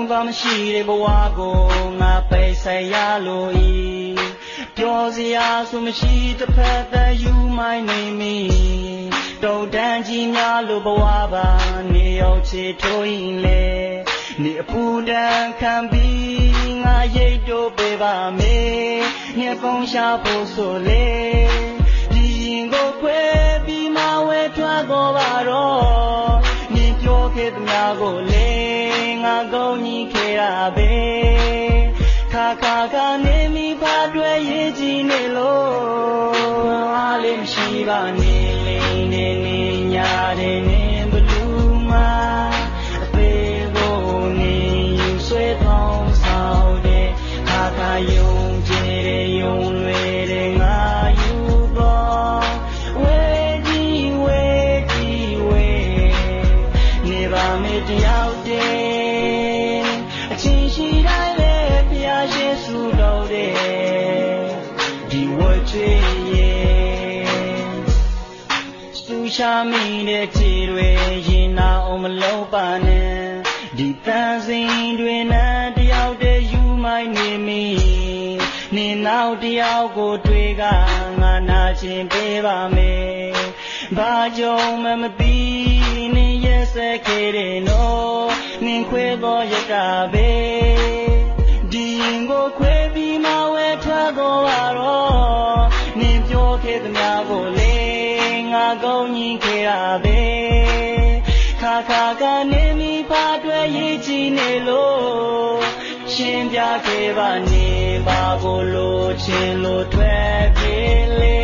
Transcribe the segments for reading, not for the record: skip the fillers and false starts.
သွားမရှိတဲ့ဘဝကိုငါပိတ်ဆက်ရလို့ဤပြောစရာဆိုမရှိတစ်ဖက်သက်ယူမိုင်းနေမိတုံတန်းကြီးများလို့ဘဝပါနေရောက်ချေထိုးရင်လေနေအပူတန်းခံပြီးငါရိတ်တို့ပေးပါမေညပုံရှာဖို့ဆိုလေဒီရင်ကိုခွဲပြီးမဝဲထွက်တော့ပါတော့နေပြောခဲ့သမျှကိုလေငါကောင်းကြီးခဲ့ရပဲခါခါကနေမိဖာတွေ့ရေးကြည့်နေလို့အားလေးမရှိပါနေလိမ့်နေနေညာတဲ့နေဘလူးမှာအသေးကိုနေယူဆွဲထောင်းဆောင်တဲ့ခါခါယုံကြည်တဲ့ယုံလွယ်တဲ့ငါယူတော့ဝဲကြီးဝဲကြီးဝဲနေပါမေတယောက်တည်းအချင်းရှိတိုင်းလေဖျားရှင်စုတော်တဲ့ဒီဝတ်ချွေရဲ့စုရှာမိတဲ့ခြေတွေရင်နာအောင်မလုံးပါနဲ့ဒီတန်စင်တွေနဲ့တယောက်တည်းယူမိုင်းနေမိနေနောက်တယောက်ကိုတွေ့ကငါနာချင်းပေးပါမယ်ဘာကြောင့်မှမသိနေရက်စက်ခဲ့တဲ့နော်နင်ခွဲတော့ရတာပဲဒီရင်ကိုခွဲပြီးမဝဲထွက်တော့ပါတော့နင်ပြောခဲ့သမျှကိုလေငါကောင်းကြီးခဲ့ရပဲခါခါကနေမိဖာတွေ့ရေးကြည့်နေလို့ရှင်းပြခဲ့ပါနေပါကိုလိုချင်လို့တွေ့ပြေလေ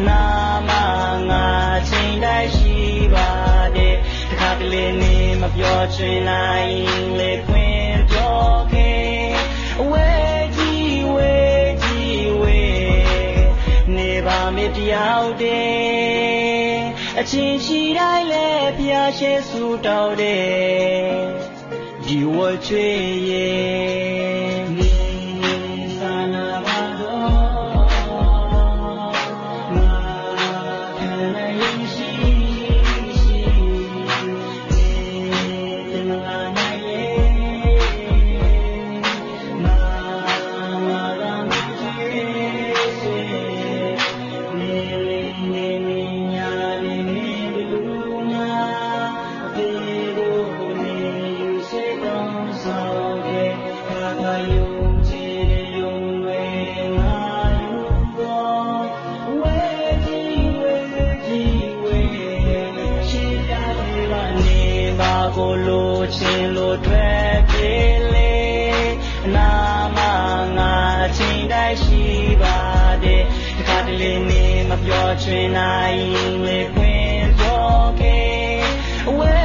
နာမငါချိန်တိုင်းရှိပါတယ်တခါတလေနေမပြောချင်နိုင်လေခွင့်ပြောခဲ့ဝဲကြီးဝဲကြီးဝဲနေပါမေတယောက်တည်းအချင်းရှိတိုင်းလေဖျားရှိစုတော်တဲ့ဒီဝတ်ချွေရဲ့နေသာနာပါတော့ငါခံနိုင်ရှိနေတင်လာနိုင်ရဲ့နာကမချွေစေနေနေနေညာနေနေဘလူးနာဘေကိုနေယူစေတော့ဆောင်တဲ့ခါခါယုံကြည်တဲ့ယုံလွယ်ငါယူတော့ဝဲကြီးဝဲကြီးဝဲရှင်းပြပေးပါနေပါကိုလိုချင်လို့တွေ့ပြေလေနာမငါချိန်တိုင်းရှိပါတယ်တခါတလေနေမပြောချင်နိုင်လေခွင့်ပြောခဲ့ဝဲ